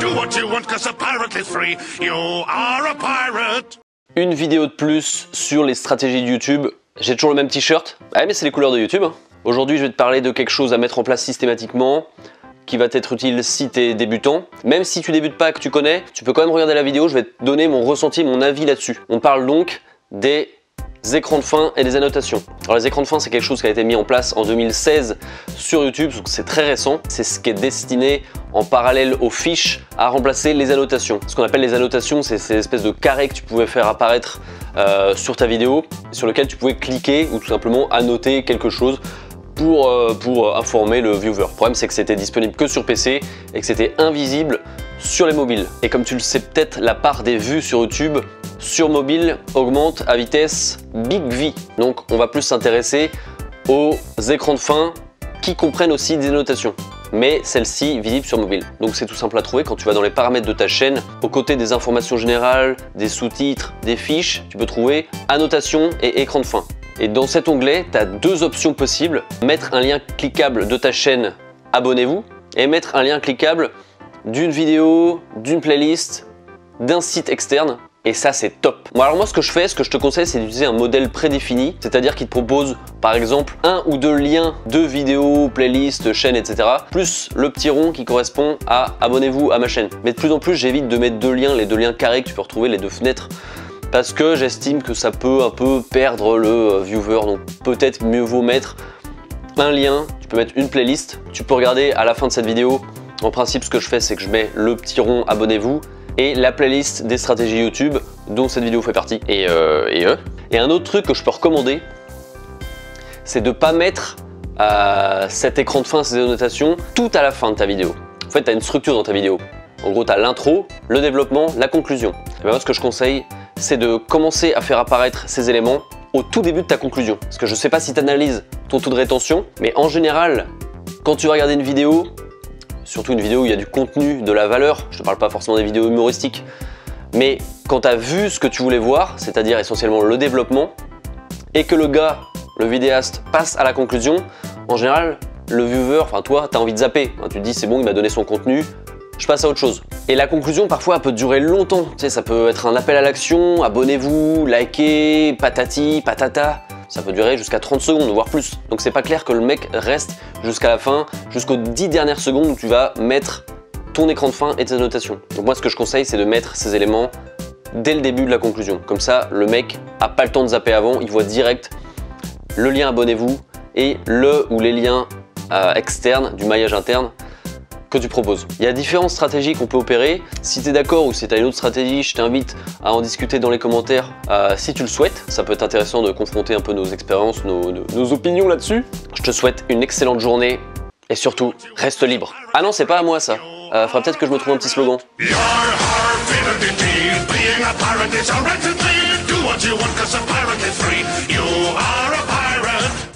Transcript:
Do what you want, 'cause a pirate is free. You are a pirate. Une vidéo de plus sur les stratégies de YouTube. J'ai toujours le même t-shirt. Ah mais c'est les couleurs de YouTube. Aujourd'hui je vais te parler de quelque chose à mettre en place systématiquement qui va t'être utile si tu es débutant. Même si tu débutes pas, que tu connais, tu peux quand même regarder la vidéo, je vais te donner mon ressenti, mon avis là-dessus. On parle donc des écrans de fin et des annotations. Alors les écrans de fin, c'est quelque chose qui a été mis en place en 2016 sur YouTube, donc c'est très récent. C'est ce qui est destiné en parallèle aux fiches à remplacer les annotations. Ce qu'on appelle les annotations, c'est ces espèces de carrés que tu pouvais faire apparaître sur ta vidéo, sur lequel tu pouvais cliquer ou tout simplement annoter quelque chose pour informer le viewer. Le problème, c'est que c'était disponible que sur PC et que c'était invisible sur les mobiles. Et comme tu le sais peut-être, la part des vues sur YouTube sur mobile augmente à vitesse Big V. Donc on va plus s'intéresser aux écrans de fin qui comprennent aussi des annotations, mais celles-ci visibles sur mobile. Donc c'est tout simple à trouver quand tu vas dans les paramètres de ta chaîne. Aux côtés des informations générales, des sous-titres, des fiches, tu peux trouver annotations et écran de fin. Et dans cet onglet, tu as deux options possibles. Mettre un lien cliquable de ta chaîne, abonnez-vous, et mettre un lien cliquable d'une vidéo, d'une playlist, d'un site externe. Et ça, c'est top. Bon, alors moi, ce que je te conseille, c'est d'utiliser un modèle prédéfini, c'est-à-dire qu'il te propose, par exemple, un ou deux liens de vidéos, playlists, chaînes, etc. plus le petit rond qui correspond à abonnez-vous à ma chaîne. Mais de plus en plus, j'évite de mettre deux liens, les deux liens carrés que tu peux retrouver, les deux fenêtres, parce que j'estime que ça peut un peu perdre le viewer. Donc peut-être mieux vaut mettre un lien, tu peux mettre une playlist. Tu peux regarder à la fin de cette vidéo. En principe, ce que je fais, c'est que je mets le petit rond abonnez-vous et la playlist des stratégies YouTube dont cette vidéo fait partie. Et un autre truc que je peux recommander, c'est de ne pas mettre cet écran de fin, ces annotations, tout à la fin de ta vidéo. En fait, tu as une structure dans ta vidéo. En gros, tu as l'intro, le développement, la conclusion. Et bien moi, ce que je conseille, c'est de commencer à faire apparaître ces éléments au tout début de ta conclusion. Parce que je ne sais pas si tu analyses ton taux de rétention, mais en général, quand tu vas regarder une vidéo, surtout une vidéo où il y a du contenu, de la valeur, je ne te parle pas forcément des vidéos humoristiques, mais quand tu as vu ce que tu voulais voir, c'est-à-dire essentiellement le développement, et que le gars, le vidéaste, passe à la conclusion, en général, le viewer, enfin toi, tu as envie de zapper. Tu te dis c'est bon, il m'a donné son contenu, je passe à autre chose. Et la conclusion, parfois, elle peut durer longtemps. Tu sais, ça peut être un appel à l'action, abonnez-vous, likez, patati, patata. Ça peut durer jusqu'à 30 secondes, voire plus. Donc c'est pas clair que le mec reste jusqu'à la fin, jusqu'aux 10 dernières secondes où tu vas mettre ton écran de fin et tes annotations. Donc moi, ce que je conseille, c'est de mettre ces éléments dès le début de la conclusion. Comme ça, le mec a pas le temps de zapper avant, il voit direct le lien abonnez-vous et le ou les liens externes du maillage interne que tu proposes. Il y a différentes stratégies qu'on peut opérer. Si tu es d'accord ou si tu as une autre stratégie, je t'invite à en discuter dans les commentaires si tu le souhaites. Ça peut être intéressant de confronter un peu nos expériences, nos opinions là-dessus. Je te souhaite une excellente journée et surtout, reste libre. Ah non, c'est pas à moi ça. Faudra peut-être que je me trouve un petit slogan.